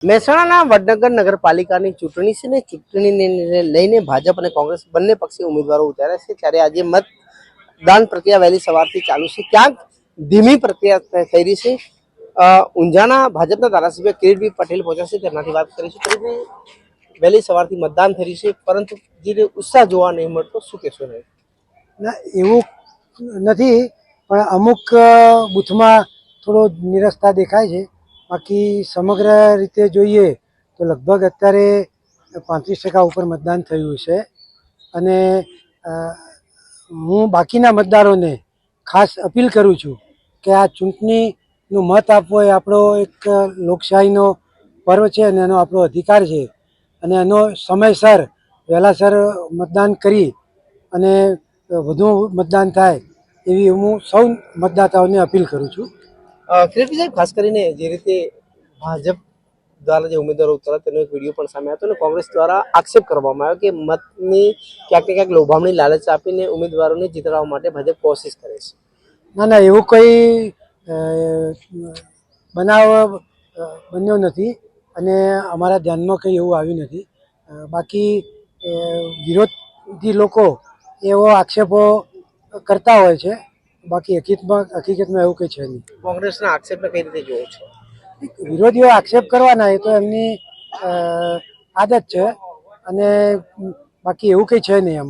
મહેસાણાના વડનગર નગરપાલિકાની ચૂંટણી છે ને ચૂંટણીને લઈને ભાજપ અને કોંગ્રેસ બંને પક્ષે ઉમેદવારો ઉતાર્યા છે ત્યારે આજે મતદાન પ્રક્રિયા વહેલી સવારથી ચાલુ છે, ક્યાંક ધીમી પ્રક્રિયા થઈ રહી છે। ઊંઝાના ભાજપના ધારાસભ્ય કિરીટભાઈ પટેલ પહોંચ્યા છે, તેનાથી વાત કરીશું। કિરીટભાઈ, વહેલી સવારથી મતદાન થઈ રહ્યું છે પરંતુ જે ઉત્સાહ જોવા નહીં મળતો, શું કહેશો? ના, એવું નથી, પણ અમુક બૂથમાં થોડો નિરસતા દેખાય છે। બાકી સમગ્ર રીતે જોઈએ તો લગભગ અત્યારે 35% ઉપર મતદાન થયું છે અને હું બાકીના મતદારોને ખાસ અપીલ કરું છું કે આ ચૂંટણીનું મત આપવો એ આપણો એક લોકશાહીનો પર્વ છે અને એનો આપણો અધિકાર છે અને એનો સમયસર વહેલાસર મતદાન કરી અને વધુ મતદાન થાય એવી હું સૌ મતદાતાઓને અપીલ કરું છું। કિરીટભાઈ સાહેબ, ખાસ કરીને જે રીતે ભાજપ દ્વારા જે ઉમેદવારો ઉતાર્યા તેનો એક વિડીયો પણ સામે આવ્યો અને કોંગ્રેસ દ્વારા આક્ષેપ કરવામાં આવ્યો કે મતની ક્યાંક ને ક્યાંક લોભામણી લાલચ આપીને ઉમેદવારોને જીતાડવા માટે ભાજપ કોશિશ કરે છે। ના ના, એવું કોઈ બનાવ બન્યો નથી અને અમારા ધ્યાનમાં કંઈ એવું આવ્યું નથી। બાકી વિરોધી લોકો એવો આક્ષેપો કરતા હોય છે, બાકી હકીકતમાં એવું કંઈ છે નહીં। કોંગ્રેસના આક્ષેપને કઈ રીતે જોવો છો? વિરોધીઓ આક્ષેપ કરવાના એ તો એમની આદત છે અને બાકી એવું કંઈ છે નહીં આમાં।